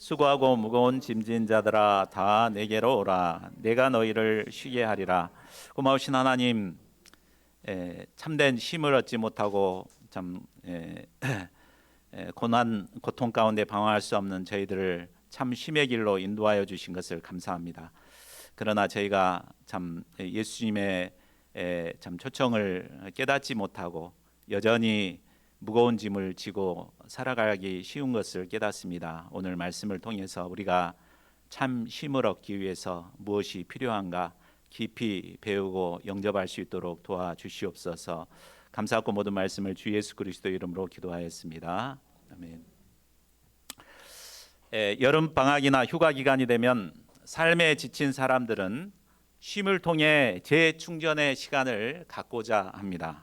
수고하고 무거운 짐진 자들아 다 내게로 오라. 내가 너희를 쉬게 하리라. 고마우신 하나님, 참된 쉼을 얻지 못하고 참 고난 고통 가운데 방황할 수 없는 저희들을 참 쉼의 길로 인도하여 주신 것을 감사합니다. 그러나 저희가 참 예수님의 참 초청을 깨닫지 못하고 여전히 무거운 짐을 지고 살아가기 쉬운 것을 깨닫습니다. 오늘 말씀을 통해서 우리가 참 쉼을 얻기 위해서 무엇이 필요한가 깊이 배우고 영접할 수 있도록 도와주시옵소서. 감사하고 모든 말씀을 주 예수 그리스도 이름으로 기도하였습니다. 아멘. 여름 방학이나 휴가 기간이 되면 삶에 지친 사람들은 쉼을 통해 재충전의 시간을 갖고자 합니다.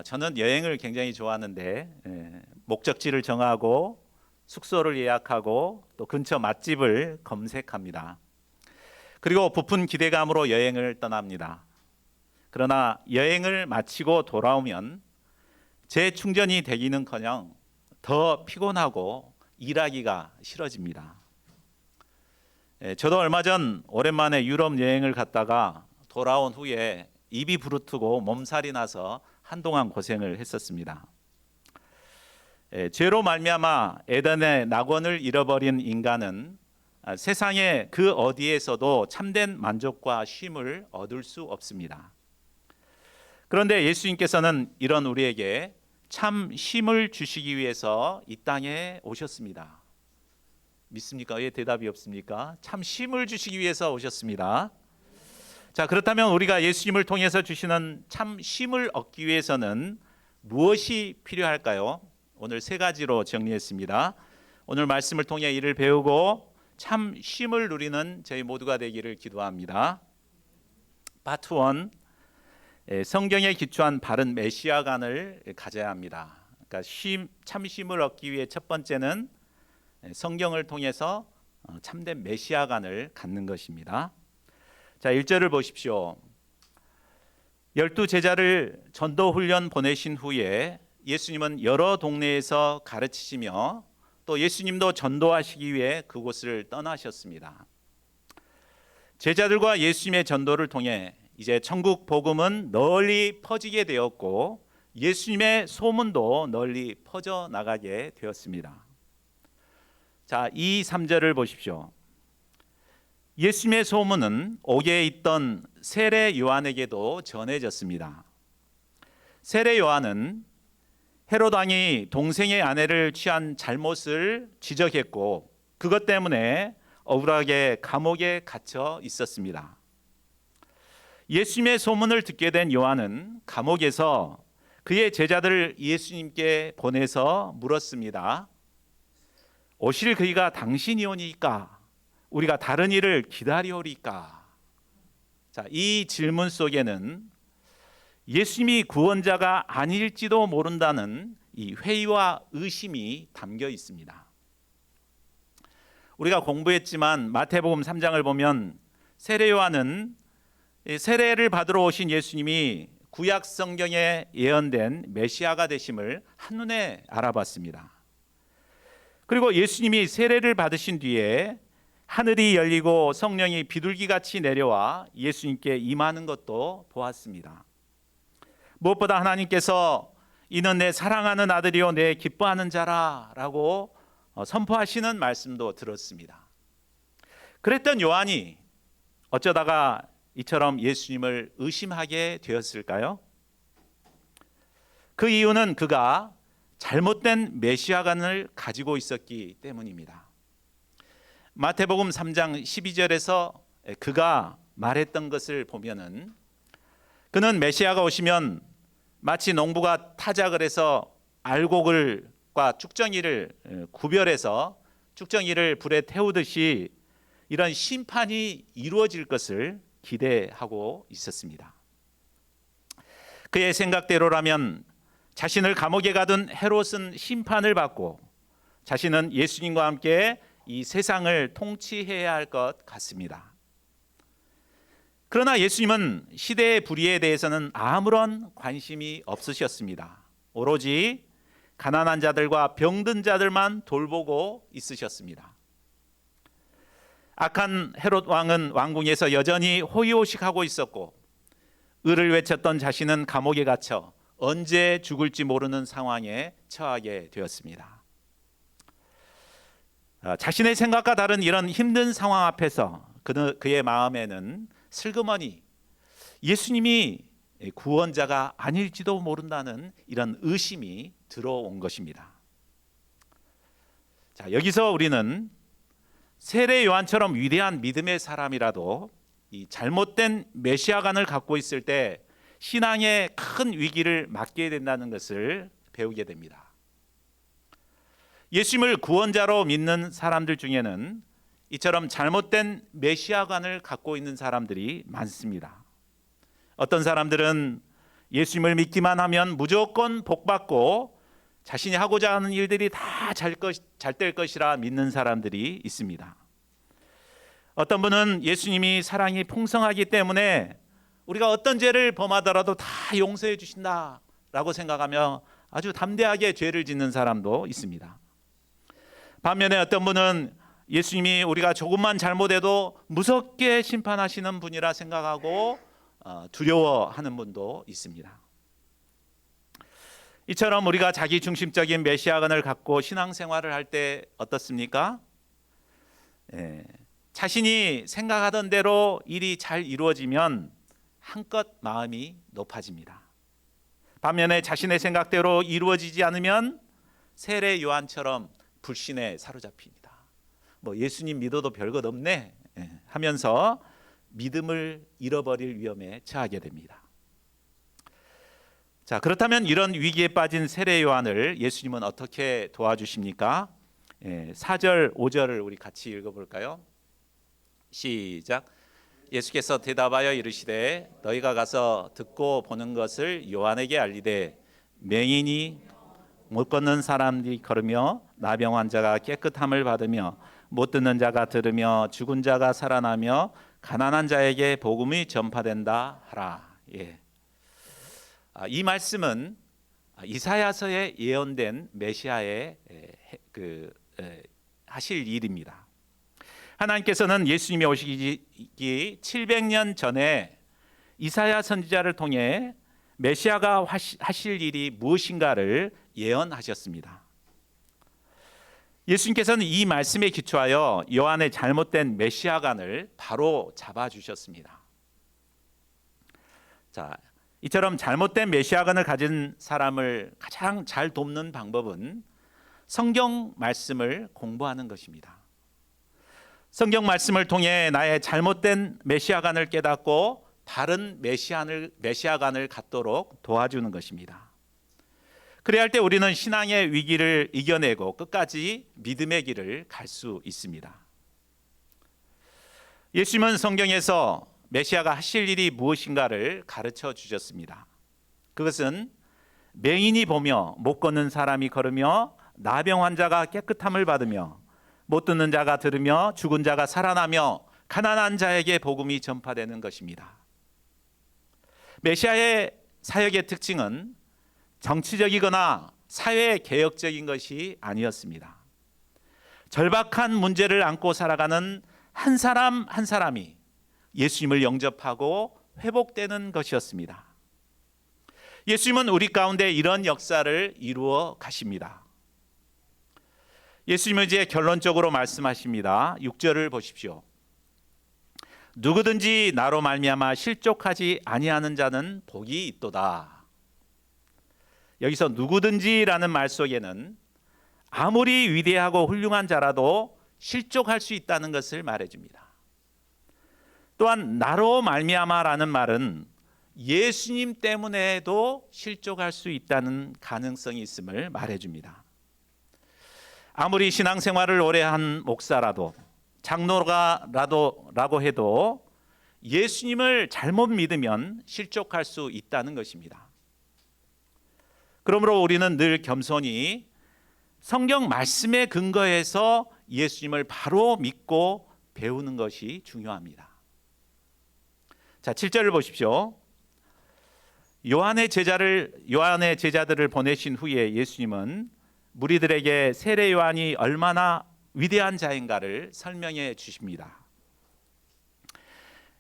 저는 여행을 굉장히 좋아하는데 목적지를 정하고 숙소를 예약하고 또 근처 맛집을 검색합니다. 그리고 부푼 기대감으로 여행을 떠납니다. 그러나 여행을 마치고 돌아오면 재충전이 되기는커녕 더 피곤하고 일하기가 싫어집니다. 저도 얼마 전 오랜만에 유럽 여행을 갔다가 돌아온 후에 입이 부르트고 몸살이 나서 한동안 고생을 했었습니다. 죄로 말미암아 에덴의 낙원을 잃어버린 인간은 세상의 그 어디에서도 참된 만족과 쉼을 얻을 수 없습니다. 그런데 예수님께서는 이런 우리에게 참 쉼을 주시기 위해서 이 땅에 오셨습니다. 믿습니까? 왜 대답이 없습니까? 참 쉼을 주시기 위해서 오셨습니다. 자, 그렇다면 우리가 예수님을 통해서 주시는 참 쉼을 얻기 위해서는 무엇이 필요할까요? 오늘 세 가지로 정리했습니다. 오늘 말씀을 통해 이를 배우고 참 쉼을 누리는 저희 모두가 되기를 기도합니다. 파트 1, 성경에 기초한 바른 메시아관을 가져야 합니다. 그러니까 참 쉼을 얻기 위해 첫 번째는 성경을 통해서 참된 메시아관을 갖는 것입니다. 자, 1절을 보십시오. 12제자를 전도 훈련 보내신 후에 예수님은 여러 동네에서 가르치시며 또 예수님도 전도하시기 위해 그곳을 떠나셨습니다. 제자들과 예수님의 전도를 통해 이제 천국 복음은 널리 퍼지게 되었고 예수님의 소문도 널리 퍼져 나가게 되었습니다. 자, 이 3절을 보십시오. 예수님의 소문은 옥에 있던 세례 요한에게도 전해졌습니다. 세례 요한은 헤롯 왕이 동생의 아내를 취한 잘못을 지적했고 그것 때문에 억울하게 감옥에 갇혀 있었습니다. 예수님의 소문을 듣게 된 요한은 감옥에서 그의 제자들을 예수님께 보내서 물었습니다. 오실 그이가 당신이 오니까 우리가 다른 일을 기다리오리까? 자, 이 질문 속에는 예수님이 구원자가 아닐지도 모른다는 이 회의와 의심이 담겨 있습니다. 우리가 공부했지만 마태복음 3장을 보면 세례 요한은 세례를 받으러 오신 예수님이 구약 성경에 예언된 메시아가 되심을 한눈에 알아봤습니다. 그리고 예수님이 세례를 받으신 뒤에 하늘이 열리고 성령이 비둘기같이 내려와 예수님께 임하는 것도 보았습니다. 무엇보다 하나님께서 이는 내 사랑하는 아들이요 내 기뻐하는 자라 라고 선포하시는 말씀도 들었습니다. 그랬던 요한이 어쩌다가 이처럼 예수님을 의심하게 되었을까요? 그 이유는 그가 잘못된 메시아관을 가지고 있었기 때문입니다. 마태복음 3장 12절에서 그가 말했던 것을 보면은 그는 메시아가 오시면 마치 농부가 타작을 해서 알곡과 쭉정이를 구별해서 쭉정이를 불에 태우듯이 이런 심판이 이루어질 것을 기대하고 있었습니다. 그의 생각대로라면 자신을 감옥에 가둔 헤롯은 심판을 받고 자신은 예수님과 함께 이 세상을 통치해야 할 것 같습니다. 그러나 예수님은 시대의 불의에 대해서는 아무런 관심이 없으셨습니다. 오로지 가난한 자들과 병든 자들만 돌보고 있으셨습니다. 악한 헤롯 왕은 왕궁에서 여전히 호의호식하고 있었고 의를 외쳤던 자신은 감옥에 갇혀 언제 죽을지 모르는 상황에 처하게 되었습니다. 자신의 생각과 다른 이런 힘든 상황 앞에서 그의 마음에는 슬그머니 예수님이 구원자가 아닐지도 모른다는 이런 의심이 들어온 것입니다. 자, 여기서 우리는 세례 요한처럼 위대한 믿음의 사람이라도 이 잘못된 메시아관을 갖고 있을 때 신앙의 큰 위기를 맞게 된다는 것을 배우게 됩니다. 예수님을 구원자로 믿는 사람들 중에는 이처럼 잘못된 메시아관을 갖고 있는 사람들이 많습니다. 어떤 사람들은 예수님을 믿기만 하면 무조건 복받고 자신이 하고자 하는 일들이 다 잘 될 것이라 믿는 사람들이 있습니다. 어떤 분은 예수님이 사랑이 풍성하기 때문에 우리가 어떤 죄를 범하더라도 다 용서해 주신다라고 생각하며 아주 담대하게 죄를 짓는 사람도 있습니다. 반면에 어떤 분은 예수님이 우리가 조금만 잘못해도 무섭게 심판하시는 분이라 생각하고 두려워하는 분도 있습니다. 이처럼 우리가 자기 중심적인 메시아관을 갖고 신앙생활을 할 때 어떻습니까? 자신이 생각하던 대로 일이 잘 이루어지면 한껏 마음이 높아집니다. 반면에 자신의 생각대로 이루어지지 않으면 세례 요한처럼 불신에 사로잡힙니다. 예수님 믿어도 별것 없네 하면서 믿음을 잃어버릴 위험에 처하게 됩니다. 자, 그렇다면 이런 위기에 빠진 세례 요한을 예수님은 어떻게 도와주십니까? 4절, 5절을 우리 같이 읽어볼까요? 시작. 예수께서 대답하여 이르시되 너희가 가서 듣고 보는 것을 요한에게 알리되 맹인이 못 걷는 사람들이 걸으며 나병 환자가 깨끗함을 받으며 못 듣는 자가 들으며 죽은 자가 살아나며 가난한 자에게 복음이 전파된다 하라. 이 말씀은 이사야서에 예언된 메시아의 하실 일입니다. 하나님께서는 예수님이 오시기 700년 전에 이사야 선지자를 통해 메시아가 하실 일이 무엇인가를 예언하셨습니다. 예수님께서는 이 말씀에 기초하여 요한의 잘못된 메시아관을 바로 잡아주셨습니다. 자, 이처럼 잘못된 메시아관을 가진 사람을 가장 잘 돕는 방법은 성경 말씀을 공부하는 것입니다. 성경 말씀을 통해 나의 잘못된 메시아관을 깨닫고 바른 메시아관을 갖도록 도와주는 것입니다. 그래야 할 때 우리는 신앙의 위기를 이겨내고 끝까지 믿음의 길을 갈 수 있습니다. 예수님은 성경에서 메시아가 하실 일이 무엇인가를 가르쳐 주셨습니다. 그것은 맹인이 보며 못 걷는 사람이 걸으며 나병 환자가 깨끗함을 받으며 못 듣는 자가 들으며 죽은 자가 살아나며 가난한 자에게 복음이 전파되는 것입니다. 메시아의 사역의 특징은 정치적이거나 사회 개혁적인 것이 아니었습니다. 절박한 문제를 안고 살아가는 한 사람 한 사람이 예수님을 영접하고 회복되는 것이었습니다. 예수님은 우리 가운데 이런 역사를 이루어 가십니다. 예수님은 이제 결론적으로 말씀하십니다. 6절을 보십시오. 누구든지 나로 말미암아 실족하지 아니하는 자는 복이 있도다. 여기서 누구든지라는 말 속에는 아무리 위대하고 훌륭한 자라도 실족할 수 있다는 것을 말해줍니다. 또한 나로 말미암아라는 말은 예수님 때문에도 실족할 수 있다는 가능성이 있음을 말해줍니다. 아무리 신앙생활을 오래 한 목사라도 장로가라고 해도 예수님을 잘못 믿으면 실족할 수 있다는 것입니다. 그러므로 우리는 늘 겸손히 성경 말씀에 근거해서 예수님을 바로 믿고 배우는 것이 중요합니다. 자, 7절을 보십시오. 요한의 제자들을 보내신 후에 예수님은 무리들에게 세례 요한이 얼마나 위대한 자인가를 설명해 주십니다.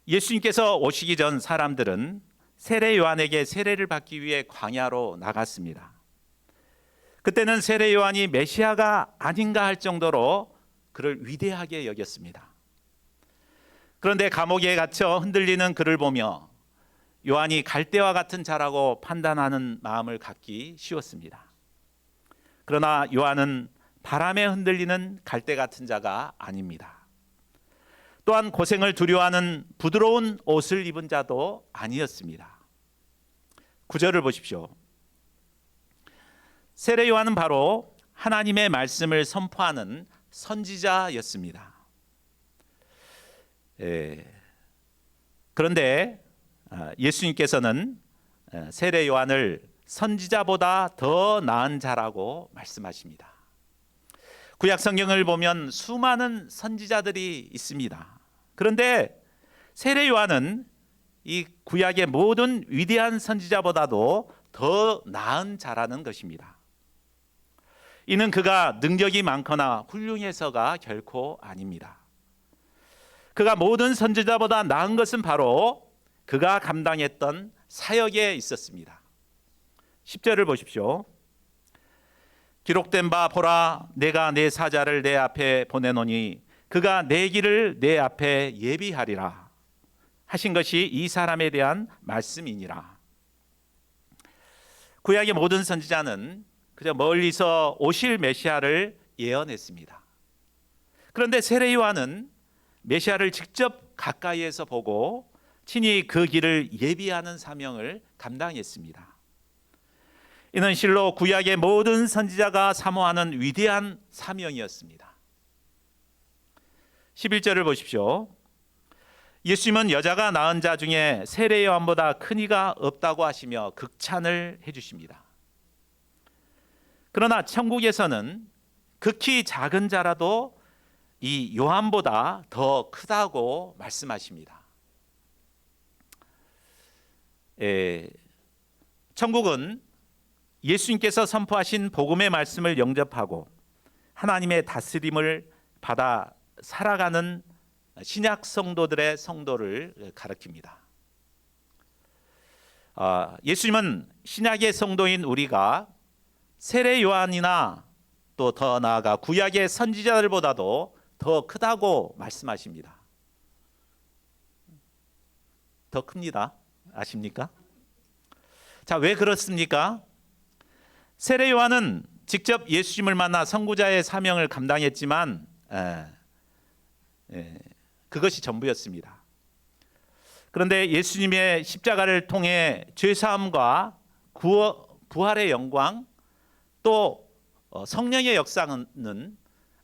예수님께서 오시기 전 사람들은 세례 요한에게 세례를 받기 위해 광야로 나갔습니다. 그때는 세례 요한이 메시아가 아닌가 할 정도로 그를 위대하게 여겼습니다. 그런데 감옥에 갇혀 흔들리는 그를 보며 요한이 갈대와 같은 자라고 판단하는 마음을 갖기 쉬웠습니다. 그러나 요한은 바람에 흔들리는 갈대 같은 자가 아닙니다. 또한 고생을 두려워하는 부드러운 옷을 입은 자도 아니었습니다. 9절을 보십시오. 세례 요한은 바로 하나님의 말씀을 선포하는 선지자였습니다. 그런데 예수님께서는 세례 요한을 선지자보다 더 나은 자라고 말씀하십니다. 구약 성경을 보면 수많은 선지자들이 있습니다. 그런데 세례 요한은 이 구약의 모든 위대한 선지자보다도 더 나은 자라는 것입니다. 이는 그가 능력이 많거나 훌륭해서가 결코 아닙니다. 그가 모든 선지자보다 나은 것은 바로 그가 감당했던 사역에 있었습니다. 10절을 보십시오. 기록된 바 보라, 내가 내 사자를 내 앞에 보내노니 그가 내 길을 내 앞에 예비하리라 하신 것이 이 사람에 대한 말씀이니라. 구약의 모든 선지자는 그저 멀리서 오실 메시아를 예언했습니다. 그런데 세례 요한은 메시아를 직접 가까이에서 보고 친히 그 길을 예비하는 사명을 감당했습니다. 이는 실로 구약의 모든 선지자가 사모하는 위대한 사명이었습니다. 11절을 보십시오. 예수님은 여자가 낳은 자 중에 세례 요한보다 큰 이가 없다고 하시며 극찬을 해주십니다. 그러나 천국에서는 극히 작은 자라도 이 요한보다 더 크다고 말씀하십니다. 천국은 예수님께서 선포하신 복음의 말씀을 영접하고 하나님의 다스림을 받아 살아가는 신약 성도들의 성도를 가리킵니다. 예수님은 신약의 성도인 우리가 세례 요한이나 또 더 나아가 구약의 선지자들보다도 더 크다고 말씀하십니다. 더 큽니다. 아십니까? 자, 왜 그렇습니까? 세례 요한은 직접 예수님을 만나 선구자의 사명을 감당했지만 그것이 전부였습니다. 그런데 예수님의 십자가를 통해 죄사함과 부활의 영광 또 성령의 역사는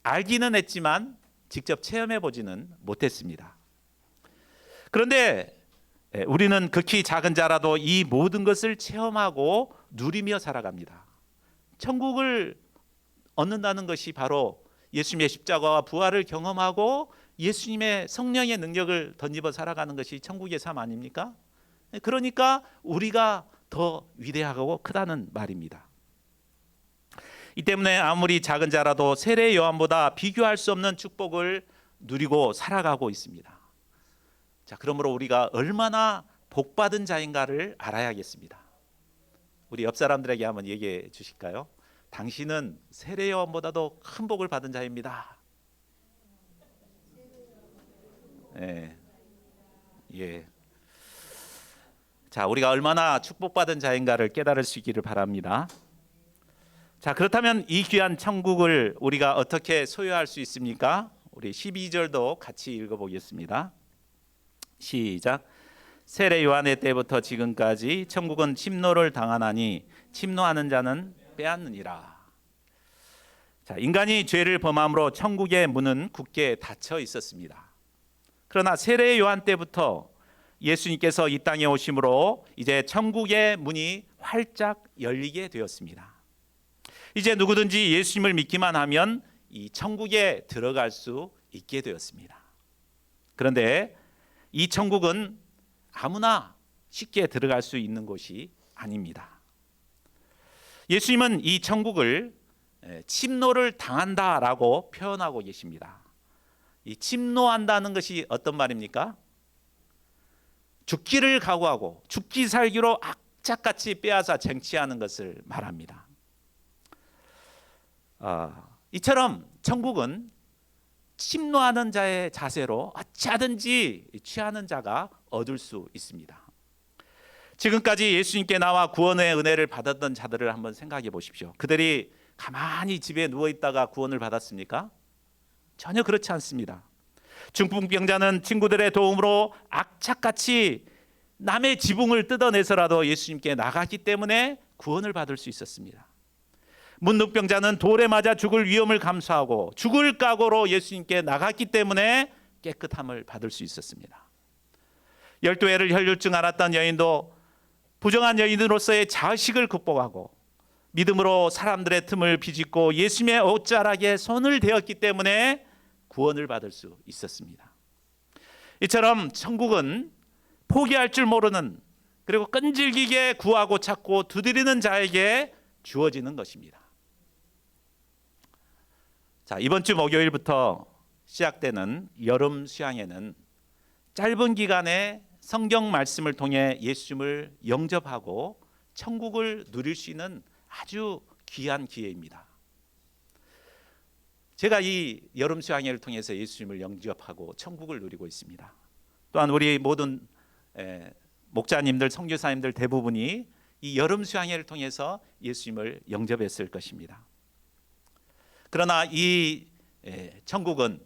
알기는 했지만 직접 체험해 보지는 못했습니다. 그런데 우리는 극히 작은 자라도 이 모든 것을 체험하고 누리며 살아갑니다. 천국을 얻는다는 것이 바로 예수님의 십자가와 부활을 경험하고 예수님의 성령의 능력을 덧입어 살아가는 것이 천국의 삶 아닙니까? 그러니까 우리가 더 위대하고 크다는 말입니다. 이 때문에 아무리 작은 자라도 세례 요한보다 비교할 수 없는 축복을 누리고 살아가고 있습니다. 자, 그러므로 우리가 얼마나 복받은 자인가를 알아야겠습니다. 우리 옆 사람들에게 한번 얘기해 주실까요? 당신은 세례 요한보다도 큰 복을 받은 자입니다. 예. 자, 우리가 얼마나 축복받은 자인가를 깨달을 수 있기를 바랍니다. 자, 그렇다면 이 귀한 천국을 우리가 어떻게 소유할 수 있습니까? 우리 12절도 같이 읽어보겠습니다. 시작. 세례 요한의 때부터 지금까지 천국은 침노를 당하나니 침노하는 자는 빼앗느니라. 자, 인간이 죄를 범함으로 천국의 문은 굳게 닫혀 있었습니다. 그러나 세례 요한 때부터 예수님께서 이 땅에 오심으로 이제 천국의 문이 활짝 열리게 되었습니다. 이제 누구든지 예수님을 믿기만 하면 이 천국에 들어갈 수 있게 되었습니다. 그런데 이 천국은 아무나 쉽게 들어갈 수 있는 곳이 아닙니다. 예수님은 이 천국을 침노를 당한다라고 표현하고 계십니다. 이 침노한다는 것이 어떤 말입니까? 죽기를 각오하고 죽기 살기로 악착같이 빼앗아 쟁취하는 것을 말합니다. 이처럼 천국은 침노하는 자의 자세로 어찌하든지 취하는 자가 얻을 수 있습니다. 지금까지 예수님께 나와 구원의 은혜를 받았던 자들을 한번 생각해 보십시오. 그들이 가만히 집에 누워 있다가 구원을 받았습니까? 전혀 그렇지 않습니다. 중풍병자는 친구들의 도움으로 악착같이 남의 지붕을 뜯어내서라도 예수님께 나갔기 때문에 구원을 받을 수 있었습니다. 문둥병자는 돌에 맞아 죽을 위험을 감수하고 죽을 각오로 예수님께 나갔기 때문에 깨끗함을 받을 수 있었습니다. 12해를 혈류증 앓았던 여인도 부정한 여인으로서의 자식을 극복하고 믿음으로 사람들의 틈을 비집고 예수님의 옷자락에 손을 대었기 때문에 구원을 받을 수 있었습니다. 이처럼 천국은 포기할 줄 모르는, 그리고 끈질기게 구하고 찾고 두드리는 자에게 주어지는 것입니다. 자, 이번 주 목요일부터 시작되는 여름 수양회는 짧은 기간에 성경 말씀을 통해 예수님을 영접하고 천국을 누릴 수 있는 아주 귀한 기회입니다. 제가 이 여름 수양회를 통해서 예수님을 영접하고 천국을 누리고 있습니다. 또한 우리 모든 목자님들, 선교사님들 대부분이 이 여름 수양회를 통해서 예수님을 영접했을 것입니다. 그러나 이 천국은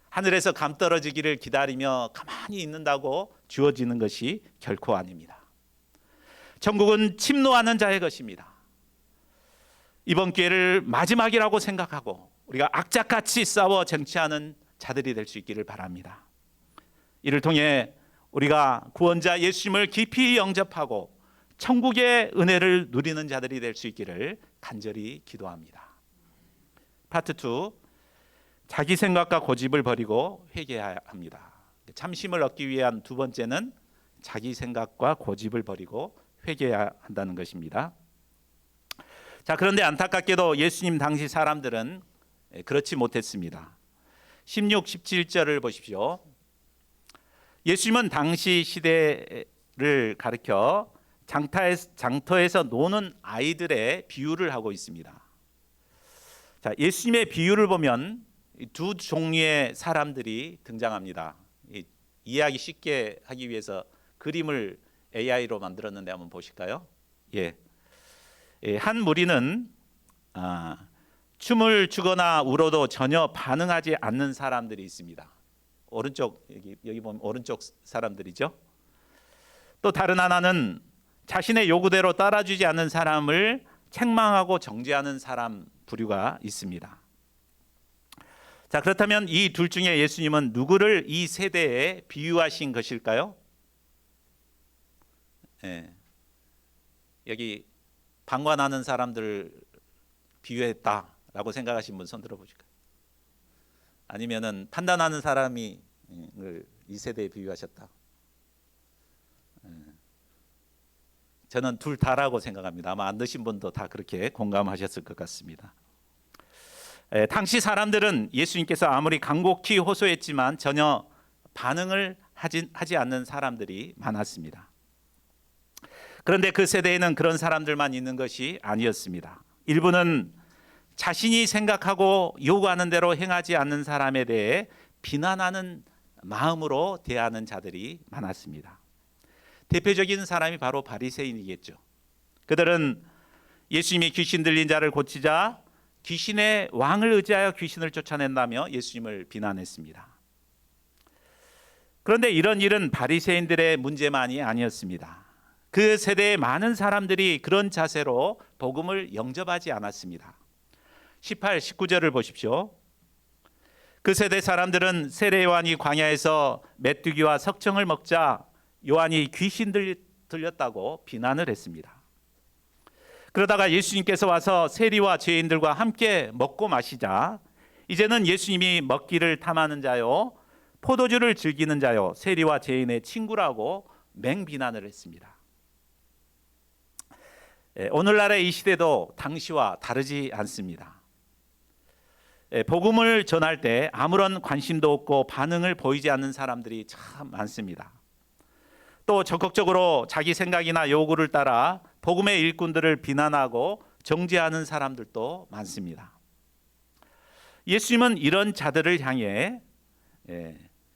하늘에서 감 떨어지기를 기다리며 가만히 있는다고 주어지는 것이 결코 아닙니다. 천국은 침노하는 자의 것입니다. 이번 기회를 마지막이라고 생각하고 우리가 악착같이 싸워 쟁취하는 자들이 될 수 있기를 바랍니다. 이를 통해 우리가 구원자 예수님을 깊이 영접하고 천국의 은혜를 누리는 자들이 될 수 있기를 간절히 기도합니다. 파트 2, 자기 생각과 고집을 버리고 회개해야 합니다. 참심을 얻기 위한 두 번째는 자기 생각과 고집을 버리고 회개해야 한다는 것입니다. 자, 그런데 안타깝게도 예수님 당시 사람들은 그렇지 못했습니다. 16, 17절을 보십시오. 예수님은 당시 시대를 가리켜 장터에서 노는 아이들의 비유를 하고 있습니다. 자, 예수님의 비유를 보면 두 종류의 사람들이 등장합니다. 이해하기 쉽게 하기 위해서 그림을 AI로 만들었는데 한번 보실까요? 한 무리는 춤을 추거나 울어도 전혀 반응하지 않는 사람들이 있습니다. 오른쪽 여기 보면 오른쪽 사람들이죠. 또 다른 하나는 자신의 요구대로 따라주지 않는 사람을 책망하고 정죄하는 사람 부류가 있습니다. 자, 그렇다면 이 둘 중에 예수님은 누구를 이 세대에 비유하신 것일까요? 여기 방관하는 사람들을 비유했다라고 생각하신 분 손 들어보실까요? 아니면은 판단하는 사람이 이 세대에 비유하셨다. 저는 둘 다라고 생각합니다. 아마 안 드신 분도 다 그렇게 공감하셨을 것 같습니다. 당시 사람들은 예수님께서 아무리 간곡히 호소했지만 전혀 반응을 하지 않는 사람들이 많았습니다. 그런데 그 세대에는 그런 사람들만 있는 것이 아니었습니다. 일부는 자신이 생각하고 요구하는 대로 행하지 않는 사람에 대해 비난하는 마음으로 대하는 자들이 많았습니다. 대표적인 사람이 바로 바리새인이겠죠. 그들은 예수님이 귀신 들린 자를 고치자 귀신의 왕을 의지하여 귀신을 쫓아낸다며 예수님을 비난했습니다. 그런데 이런 일은 바리새인들의 문제만이 아니었습니다. 그 세대의 많은 사람들이 그런 자세로 복음을 영접하지 않았습니다. 18, 19절을 보십시오. 그 세대 사람들은 세례 요한이 광야에서 메뚜기와 석청을 먹자 요한이 귀신 들렸다고 비난을 했습니다. 그러다가 예수님께서 와서 세리와 죄인들과 함께 먹고 마시자 이제는 예수님이 먹기를 탐하는 자요 포도주를 즐기는 자요 세리와 죄인의 친구라고 맹비난을 했습니다. 오늘날의 이 시대도 당시와 다르지 않습니다. 복음을 전할 때 아무런 관심도 없고 반응을 보이지 않는 사람들이 참 많습니다. 또 적극적으로 자기 생각이나 요구를 따라 복음의 일꾼들을 비난하고 정죄하는 사람들도 많습니다. 예수님은 이런 자들을 향해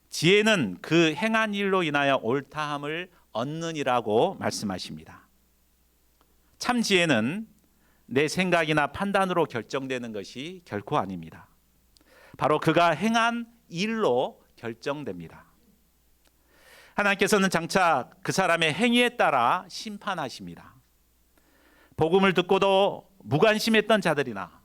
지혜는 그 행한 일로 인하여 옳다함을 얻느니라고 말씀하십니다. 참 지혜는 내 생각이나 판단으로 결정되는 것이 결코 아닙니다. 바로 그가 행한 일로 결정됩니다. 하나님께서는 장차 그 사람의 행위에 따라 심판하십니다. 복음을 듣고도 무관심했던 자들이나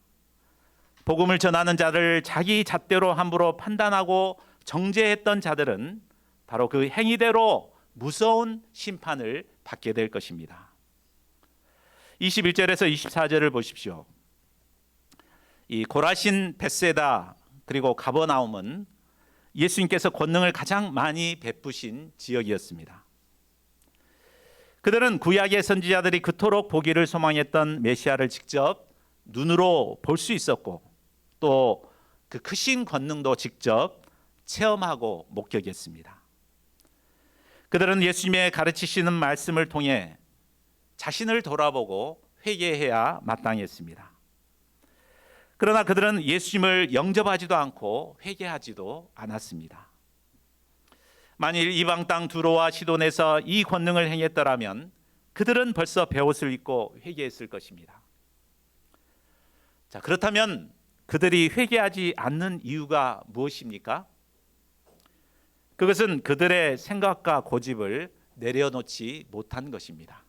복음을 전하는 자를 자기 잣대로 함부로 판단하고 정죄했던 자들은 바로 그 행위대로 무서운 심판을 받게 될 것입니다. 21절에서 24절을 보십시오. 이 고라신, 벳세다 그리고 가버나움은 예수님께서 권능을 가장 많이 베푸신 지역이었습니다. 그들은 구약의 선지자들이 그토록 보기를 소망했던 메시아를 직접 눈으로 볼 수 있었고 또 그 크신 권능도 직접 체험하고 목격했습니다. 그들은 예수님의 가르치시는 말씀을 통해 자신을 돌아보고 회개해야 마땅했습니다. 그러나 그들은 예수님을 영접하지도 않고 회개하지도 않았습니다. 만일 이방 땅 두로와 시돈에서 이 권능을 행했더라면 그들은 벌써 베옷을 입고 회개했을 것입니다. 자, 그렇다면 그들이 회개하지 않는 이유가 무엇입니까? 그것은 그들의 생각과 고집을 내려놓지 못한 것입니다.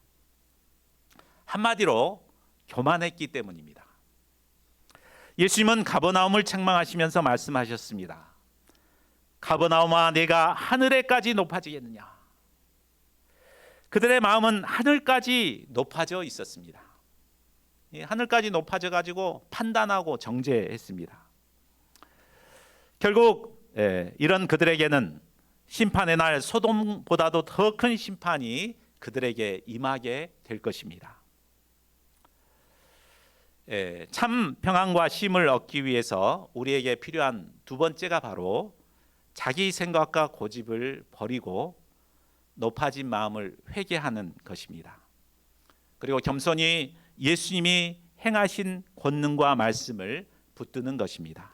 한마디로 교만했기 때문입니다. 예수님은 가버나움을 책망하시면서 말씀하셨습니다. 가버나움아, 내가 하늘에까지 높아지겠느냐? 그들의 마음은 하늘까지 높아져 있었습니다. 하늘까지 높아져 가지고 판단하고 정죄했습니다. 결국 이런 그들에게는 심판의 날 소돔보다도 더 큰 심판이 그들에게 임하게 될 것입니다. 참 평안과 쉼을 얻기 위해서 우리에게 필요한 두 번째가 바로 자기 생각과 고집을 버리고 높아진 마음을 회개하는 것입니다. 그리고 겸손히 예수님이 행하신 권능과 말씀을 붙드는 것입니다.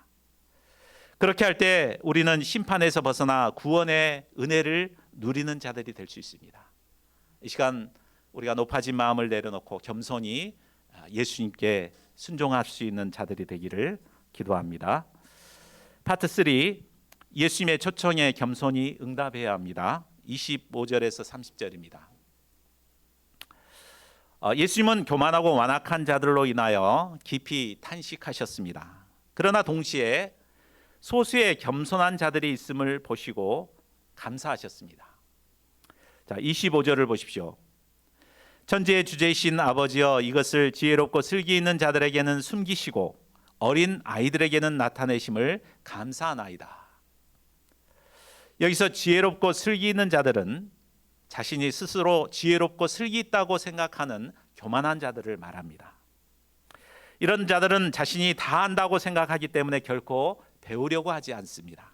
그렇게 할 때 우리는 심판에서 벗어나 구원의 은혜를 누리는 자들이 될 수 있습니다. 이 시간 우리가 높아진 마음을 내려놓고 겸손히 예수님께 순종할 수 있는 자들이 되기를 기도합니다. 파트 3, 예수님의 초청에 겸손히 응답해야 합니다. 25절에서 30절입니다. 예수님은 교만하고 완악한 자들로 인하여 깊이 탄식하셨습니다. 그러나 동시에 소수의 겸손한 자들이 있음을 보시고 감사하셨습니다. 자, 25절을 보십시오. 천지의 주제이신 아버지여, 이것을 지혜롭고 슬기 있는 자들에게는 숨기시고 어린 아이들에게는 나타내심을 감사하나이다. 여기서 지혜롭고 슬기 있는 자들은 자신이 스스로 지혜롭고 슬기 있다고 생각하는 교만한 자들을 말합니다. 이런 자들은 자신이 다 안다고 생각하기 때문에 결코 배우려고 하지 않습니다.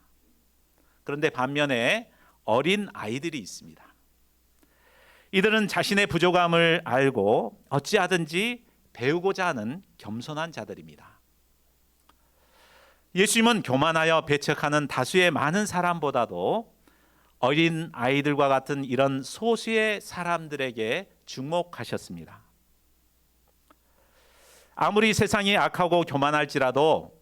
그런데 반면에 어린 아이들이 있습니다. 이들은 자신의 부족함을 알고 어찌하든지 배우고자 하는 겸손한 자들입니다. 예수님은 교만하여 배척하는 다수의 많은 사람보다도 어린 아이들과 같은 이런 소수의 사람들에게 주목하셨습니다. 아무리 세상이 악하고 교만할지라도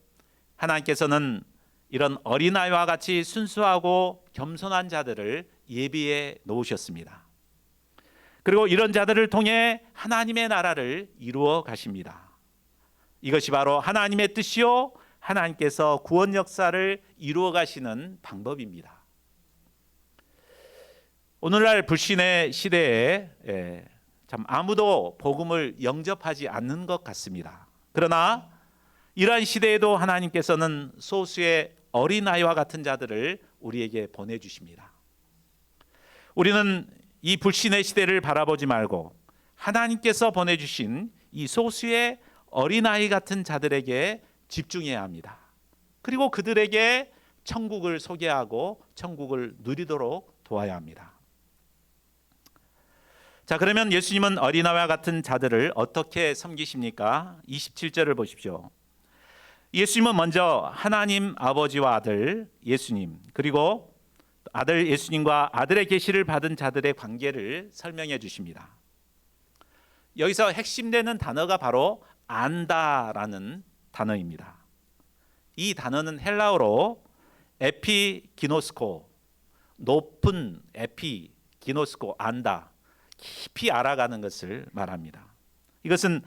하나님께서는 이런 어린아이와 같이 순수하고 겸손한 자들을 예비해 놓으셨습니다. 그리고 이런 자들을 통해 하나님의 나라를 이루어 가십니다. 이것이 바로 하나님의 뜻이요, 하나님께서 구원 역사를 이루어 가시는 방법입니다. 오늘날 불신의 시대에 참 아무도 복음을 영접하지 않는 것 같습니다. 그러나 이러한 시대에도 하나님께서는 소수의 어린아이와 같은 자들을 우리에게 보내주십니다. 우리는 이 불신의 시대를 바라보지 말고 하나님께서 보내주신 이 소수의 어린아이 같은 자들에게 집중해야 합니다. 그리고 그들에게 천국을 소개하고 천국을 누리도록 도와야 합니다. 자, 그러면 예수님은 어린아이와 같은 자들을 어떻게 섬기십니까? 27절을 보십시오. 예수님은 먼저 하나님 아버지와 아들 예수님, 그리고 아들 예수님과 아들의 계시를 받은 자들의 관계를 설명해 주십니다. 여기서 핵심되는 단어가 바로 안다라는 단어입니다. 이 단어는 헬라어로 에피기노스코, 높은 에피기노스코, 안다, 깊이 알아가는 것을 말합니다. 이것은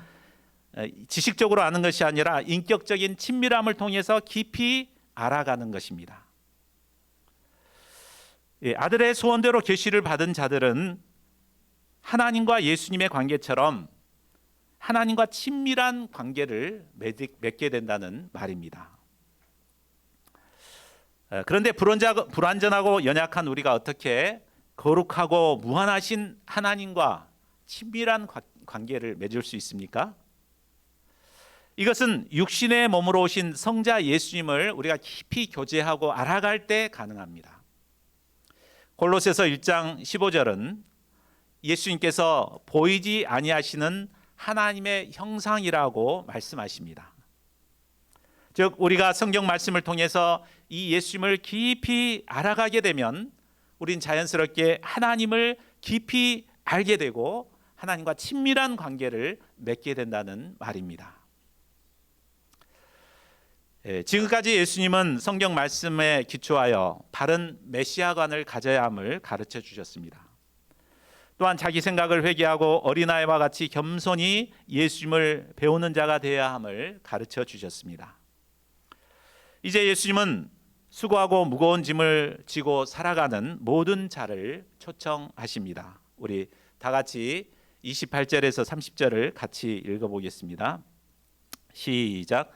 지식적으로 아는 것이 아니라 인격적인 친밀함을 통해서 깊이 알아가는 것입니다. 아들의 소원대로 계시를 받은 자들은 하나님과 예수님의 관계처럼 하나님과 친밀한 관계를 맺게 된다는 말입니다. 그런데 불완전하고 연약한 우리가 어떻게 거룩하고 무한하신 하나님과 친밀한 관계를 맺을 수 있습니까? 이것은 육신의 몸으로 오신 성자 예수님을 우리가 깊이 교제하고 알아갈 때 가능합니다. 골로새서 1장 15절은 예수님께서 보이지 아니하시는 하나님의 형상이라고 말씀하십니다. 즉 우리가 성경 말씀을 통해서 이 예수님을 깊이 알아가게 되면 우린 자연스럽게 하나님을 깊이 알게 되고 하나님과 친밀한 관계를 맺게 된다는 말입니다. 지금까지 예수님은 성경 말씀에 기초하여 바른 메시아관을 가져야 함을 가르쳐 주셨습니다. 또한 자기 생각을 회개하고 어린아이와 같이 겸손히 예수님을 배우는 자가 되어야 함을 가르쳐 주셨습니다. 이제 예수님은 수고하고 무거운 짐을 지고 살아가는 모든 자를 초청하십니다. 우리 다 같이 28절에서 30절을 같이 읽어보겠습니다. 시작.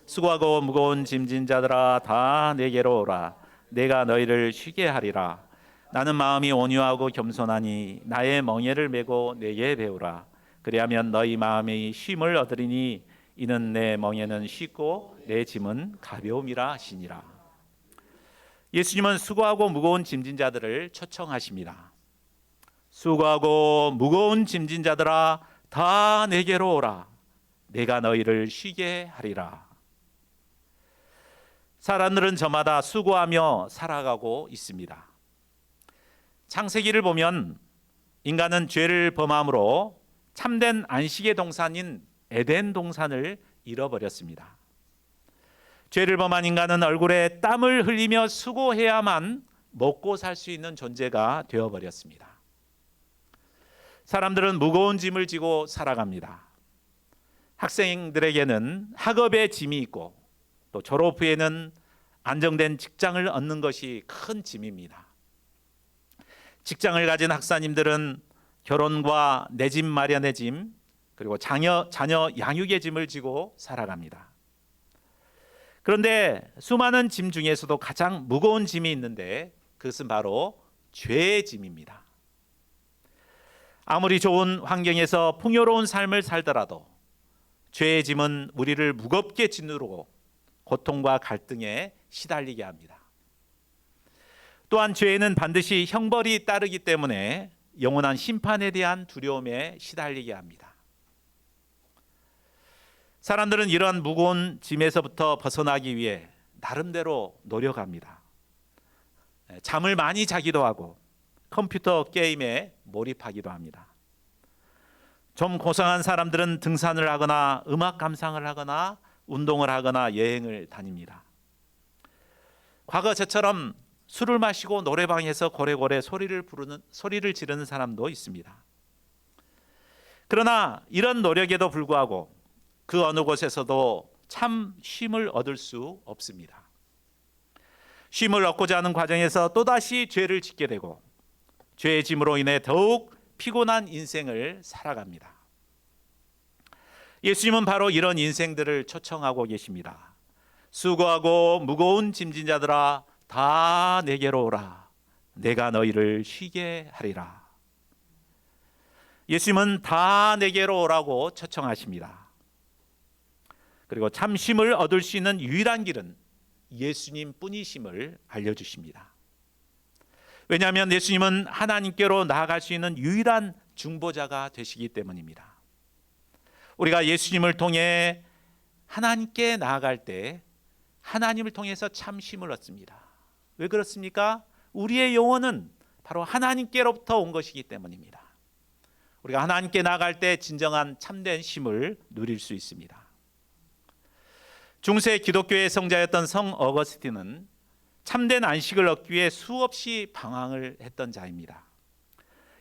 수고하고 무거운 짐진 자들아 다 내게로 오라. 내가 너희를 쉬게 하리라. 나는 마음이 온유하고 겸손하니 나의 멍에를 메고 내게 배우라. 그리하면 너희 마음이 쉼을 얻으리니 이는 내 멍에는 쉽고 내 짐은 가벼움이라 하시니라. 예수님은 수고하고 무거운 짐진 자들을 초청하십니다. 수고하고 무거운 짐진 자들아 다 내게로 오라. 내가 너희를 쉬게 하리라. 사람들은 저마다 수고하며 살아가고 있습니다. 창세기를 보면 인간은 죄를 범함으로 참된 안식의 동산인 에덴 동산을 잃어버렸습니다. 죄를 범한 인간은 얼굴에 땀을 흘리며 수고해야만 먹고 살 수 있는 존재가 되어버렸습니다. 사람들은 무거운 짐을 지고 살아갑니다. 학생들에게는 학업의 짐이 있고 또 졸업 후에는 안정된 직장을 얻는 것이 큰 짐입니다. 직장을 가진 학사님들은 결혼과 내 집 마련의 짐, 그리고 자녀 양육의 짐을 지고 살아갑니다. 그런데 수많은 짐 중에서도 가장 무거운 짐이 있는데 그것은 바로 죄의 짐입니다. 아무리 좋은 환경에서 풍요로운 삶을 살더라도 죄의 짐은 우리를 무겁게 짓누르고 고통과 갈등에 시달리게 합니다. 또한 죄에는 반드시 형벌이 따르기 때문에 영원한 심판에 대한 두려움에 시달리게 합니다. 사람들은 이러한 무거운 짐에서부터 벗어나기 위해 나름대로 노력합니다. 잠을 많이 자기도 하고 컴퓨터 게임에 몰입하기도 합니다. 좀 고상한 사람들은 등산을 하거나 음악 감상을 하거나 운동을 하거나 여행을 다닙니다. 과거 저처럼 술을 마시고 노래방에서 고래고래 소리를 지르는 사람도 있습니다. 그러나 이런 노력에도 불구하고 그 어느 곳에서도 참 쉼을 얻을 수 없습니다. 쉼을 얻고자 하는 과정에서 또다시 죄를 짓게 되고 죄의 짐으로 인해 더욱 피곤한 인생을 살아갑니다. 예수님은 바로 이런 인생들을 초청하고 계십니다. 수고하고 무거운 짐진 자들아 다 내게로 오라. 내가 너희를 쉬게 하리라. 예수님은 다 내게로 오라고 초청하십니다. 그리고 참 쉼을 얻을 수 있는 유일한 길은 예수님 뿐이심을 알려주십니다. 왜냐하면 예수님은 하나님께로 나아갈 수 있는 유일한 중보자가 되시기 때문입니다. 우리가 예수님을 통해 하나님께 나아갈 때 하나님을 통해서 참 쉼을 얻습니다. 왜 그렇습니까? 우리의 영혼은 바로 하나님께로부터 온 것이기 때문입니다. 우리가 하나님께 나아갈 때 진정한 참된 쉼을 누릴 수 있습니다. 중세 기독교의 성자였던 성 어거스틴은 참된 안식을 얻기 위해 수없이 방황을 했던 자입니다.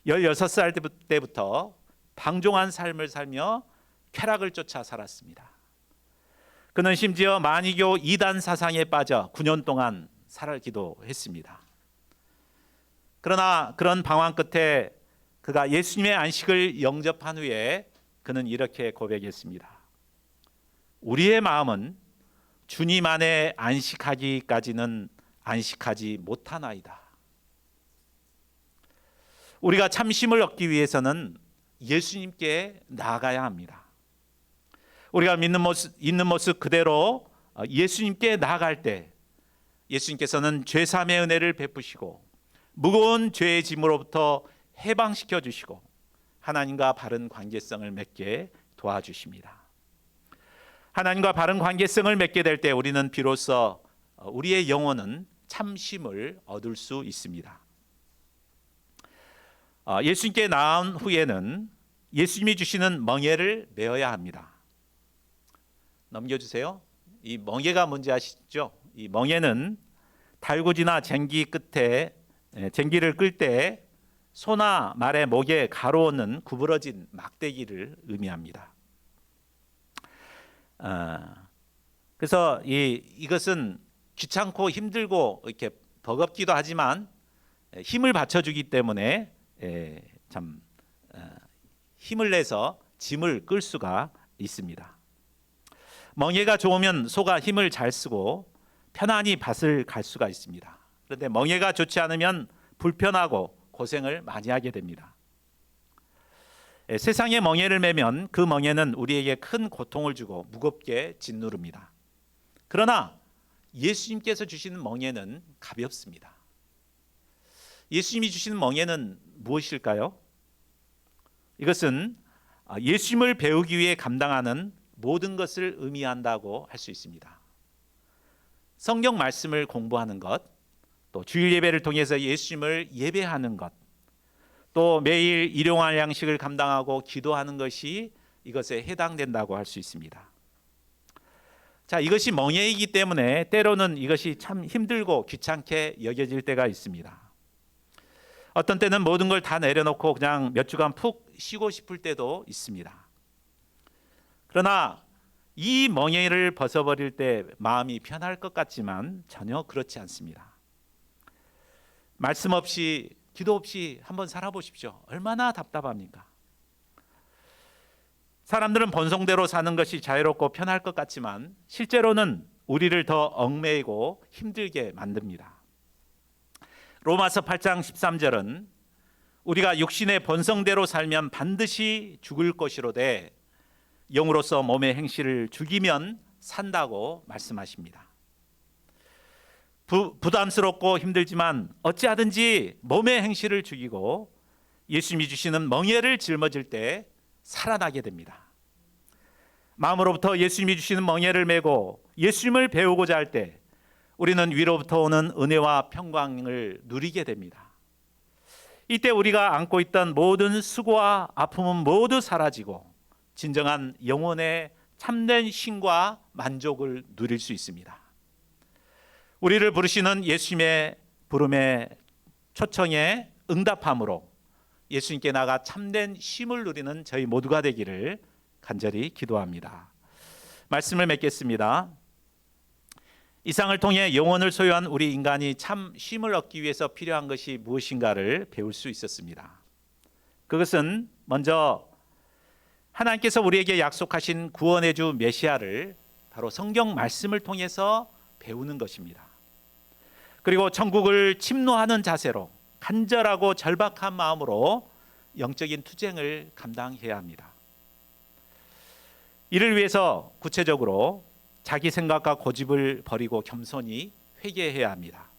16살 때부터 방종한 삶을 살며 쾌락을 쫓아 살았습니다. 그는 심지어 만이교 이단 사상에 빠져 9년 동안 살기도 했습니다. 그러나 그런 방황 끝에 그가 예수님의 안식을 영접한 후에 그는 이렇게 고백했습니다. 우리의 마음은 주님 안에 안식하기까지는 안식하지 못하나이다. 우리가 참심을 얻기 위해서는 예수님께 나아가야 합니다. 우리가 있는 모습 그대로 예수님께 나아갈 때 예수님께서는 죄사함의 은혜를 베푸시고 무거운 죄의 짐으로부터 해방시켜 주시고 하나님과 바른 관계성을 맺게 도와주십니다. 하나님과 바른 관계성을 맺게 될 때 우리는 비로소 우리의 영혼은 참심을 얻을 수 있습니다. 예수님께 나온 후에는 예수님이 주시는 멍에를 메어야 합니다. 넘겨주세요. 이 멍에가 뭔지 아시죠? 이 멍에는 달구지나 쟁기를 끌 때 소나 말의 목에 가로오는 구부러진 막대기를 의미합니다. 그래서 이것은 귀찮고 힘들고 이렇게 버겁기도 하지만 힘을 받쳐주기 때문에 참 힘을 내서 짐을 끌 수가 있습니다. 멍에가 좋으면 소가 힘을 잘 쓰고 편안히 밭을 갈 수가 있습니다. 그런데 멍에가 좋지 않으면 불편하고 고생을 많이 하게 됩니다. 세상에 멍에를 매면 그 멍에는 우리에게 큰 고통을 주고 무겁게 짓누릅니다. 그러나 예수님께서 주시는 멍에는 가볍습니다. 예수님이 주시는 멍에는 무엇일까요? 이것은 예수님을 배우기 위해 감당하는 모든 것을 의미한다고 할 수 있습니다. 성경 말씀을 공부하는 것, 또 주일 예배를 통해서 예수님을 예배하는 것, 또 매일 일용할 양식을 감당하고 기도하는 것이 이것에 해당된다고 할 수 있습니다. 자, 이것이 멍에이기 때문에 때로는 이것이 참 힘들고 귀찮게 여겨질 때가 있습니다. 어떤 때는 모든 걸 다 내려놓고 그냥 몇 주간 푹 쉬고 싶을 때도 있습니다. 그러나 이 멍에를 벗어버릴 때 마음이 편할 것 같지만 전혀 그렇지 않습니다. 말씀 없이 기도 없이 한번 살아보십시오. 얼마나 답답합니까? 사람들은 본성대로 사는 것이 자유롭고 편할 것 같지만 실제로는 우리를 더 얽매이고 힘들게 만듭니다. 로마서 8장 13절은 우리가 육신의 본성대로 살면 반드시 죽을 것이로되 영으로서 몸의 행실을 죽이면 산다고 말씀하십니다. 부담스럽고 힘들지만 어찌하든지 몸의 행실을 죽이고 예수님이 주시는 멍에를 짊어질 때 살아나게 됩니다. 마음으로부터 예수님이 주시는 멍에를 메고 예수님을 배우고자 할 때 우리는 위로부터 오는 은혜와 평강을 누리게 됩니다. 이때 우리가 안고 있던 모든 수고와 아픔은 모두 사라지고 진정한 영혼의 참된 쉼과 만족을 누릴 수 있습니다. 우리를 부르시는 예수님의 부름의 초청에 응답함으로 예수님께 나가 참된 쉼을 누리는 저희 모두가 되기를 간절히 기도합니다. 말씀을 맺겠습니다. 이 상을 통해 영혼을 소유한 우리 인간이 참 쉼을 얻기 위해서 필요한 것이 무엇인가를 배울 수 있었습니다. 그것은 먼저 하나님께서 우리에게 약속하신 구원의 주 메시아를 바로 성경 말씀을 통해서 배우는 것입니다. 그리고 천국을 침노하는 자세로 간절하고 절박한 마음으로 영적인 투쟁을 감당해야 합니다. 이를 위해서 구체적으로 자기 생각과 고집을 버리고 겸손히 회개해야 합니다.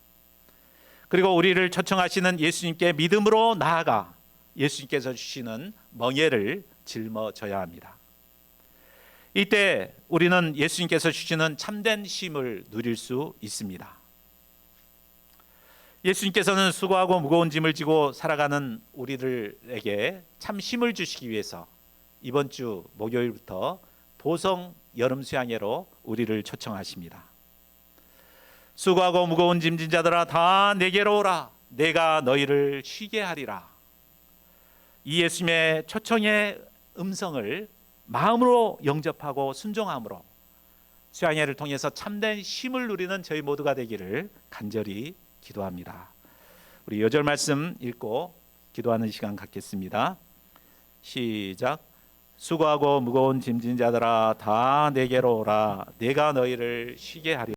그리고 우리를 초청하시는 예수님께 믿음으로 나아가 예수님께서 주시는 멍에를 짊어져야 합니다. 이때 우리는 예수님께서 주시는 참된 쉼을 누릴 수 있습니다. 예수님께서는 수고하고 무거운 짐을 지고 살아가는 우리들에게 참 쉼을 주시기 위해서 이번 주 목요일부터 보성 여름 수양회로 우리를 초청하십니다. 수고하고 무거운 짐진 자들아 다 내게로 오라. 내가 너희를 쉬게 하리라. 이 예수님의 초청의 음성을 마음으로 영접하고 순종함으로 수양회를 통해서 참된 쉼을 누리는 저희 모두가 되기를 간절히 기도합니다. 우리 요절 말씀 읽고 기도하는 시간 갖겠습니다. 시작. 수고하고 무거운 짐진 자들아 다 내게로 오라. 내가 너희를 쉬게 하리라.